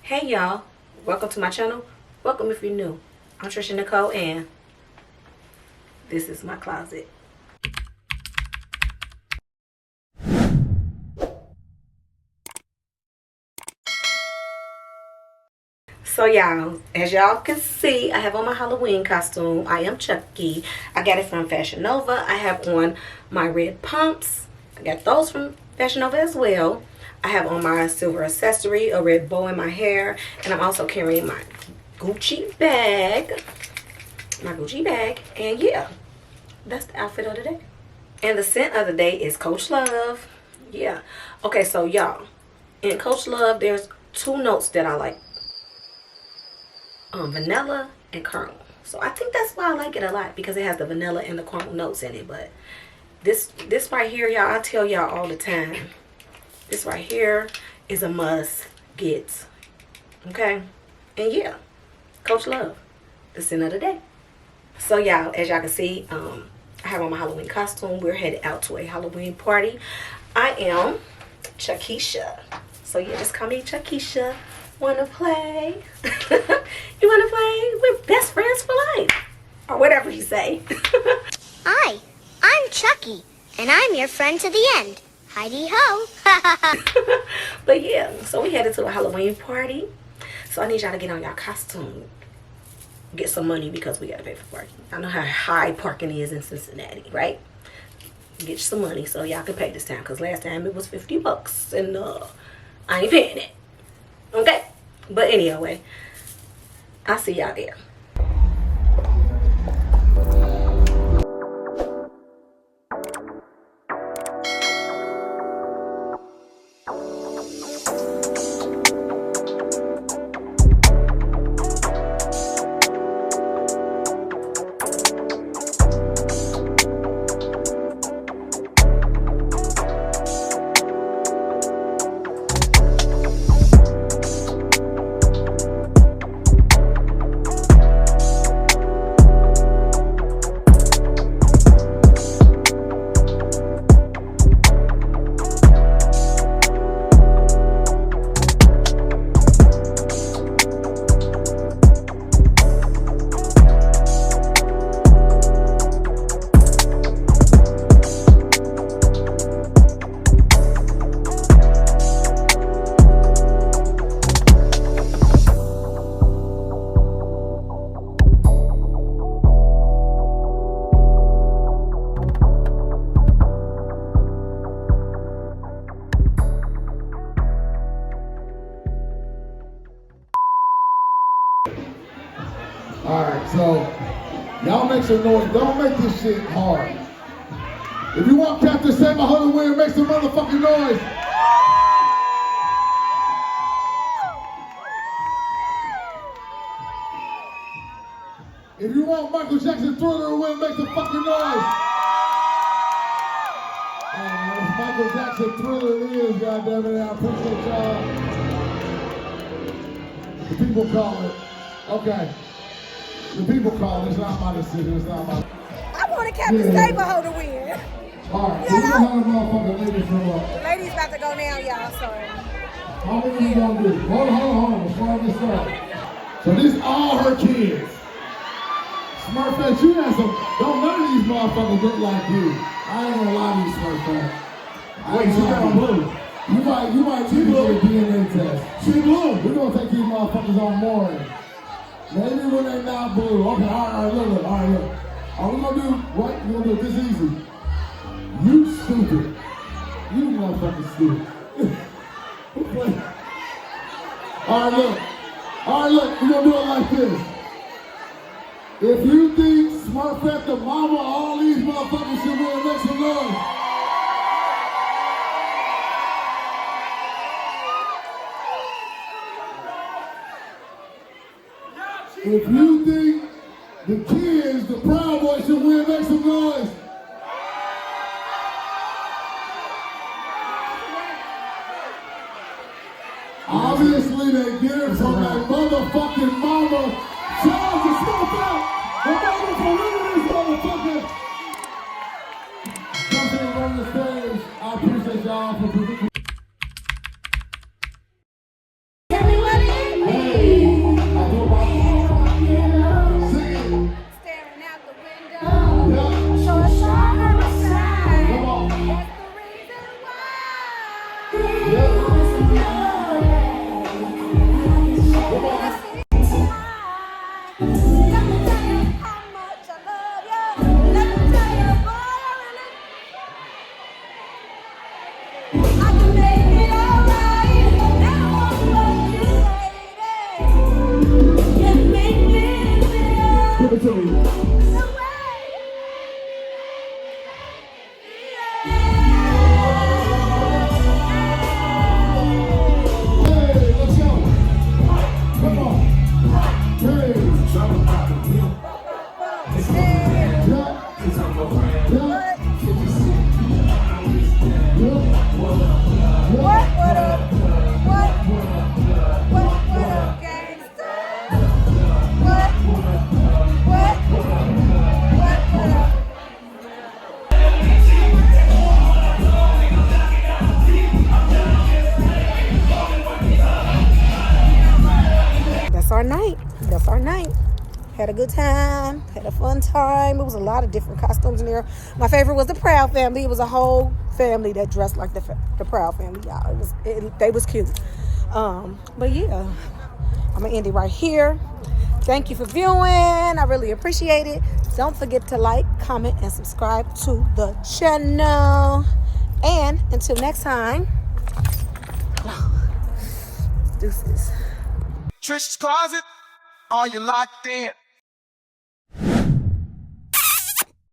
Hey y'all, welcome to my channel. Welcome if you're new. I'm Trisha Nicole and this is my closet. So y'all, as y'all can see, I have on my Halloween costume. I am Chucky. I got it from Fashion Nova. I have on my red pumps. I got those from Fashion Nova as well. I have on my silver accessory, a red bow in my hair, and I'm also carrying my Gucci bag. And yeah, that's the outfit of the day. And the scent of the day is Coach Love. Yeah. Okay, so y'all, in Coach Love, there's two notes that I like. Vanilla and caramel. So I think that's why I like it a lot, because it has the vanilla and the caramel notes in it. But this right here, y'all, I tell y'all all the time, this right here is a must get. Okay? And yeah, Coach Love, the scent of the day. So y'all, as y'all can see, I have on my Halloween costume. We're headed out to a Halloween party. I am Chuckisha. So yeah, just call me Chuckisha. Wanna play? You wanna play? We're best friends for life. Or whatever you say. Hi, I'm Chucky, and I'm your friend to the end. Heidi-ho. But yeah, so we headed to a Halloween party. So I need y'all to get on y'all costume. Get some money because we gotta pay for parking. I know how high parking is in Cincinnati, right? Get you some money so y'all can pay this time. Because last time it was $50 and I ain't paying it. Okay? But anyway, I'll see y'all there. Alright, so y'all make some noise. Don't make this shit hard. If you want Captain Save My Halloween, make some motherfucking noise. If you want Michael Jackson Thriller to win, make some fucking noise. If Michael Jackson Thriller it is, goddammit, I appreciate y'all. The people call it. Okay. The people call it. It's not my decision. It's not my. I want a Captain Saberho to win. Alright, so you know how the motherfucking ladies from up. The ladies about to go now, y'all, so. How many you gonna do? Hold on, before I get started. So this all her kids. Smurfette, you got some, don't none of these motherfuckers look like you. I ain't gonna lie to you, Smurfette. Wait, she got blue. You might need to get a DNA test. She blue. We're gonna take these motherfuckers on more. Maybe when they not blue. Okay, all right, look. Are we gonna do what? We're gonna do it this easy. You stupid. You motherfucking stupid. All right, look. We're gonna do it like this. If you think Smurfette the mama, all these motherfuckers should win, make some noise. If you think the kids, the Proud Boys should win, make some noise. Obviously they get it from that motherfucking mama. Charles to step out. The mama for winning this motherfucker. Jumping on the stage. I appreciate y'all for predicting. Tell me what it is. Had a good time. Had a fun time. It was a lot of different costumes in there. My favorite was the Proud Family. It was a whole family that dressed like the Proud Family, y'all. They was cute. But yeah, I'm gonna end it right here. Thank you for viewing. I really appreciate it. Don't forget to like, comment, and subscribe to the channel. And until next time, deuces. Trish's Closet, are you locked in?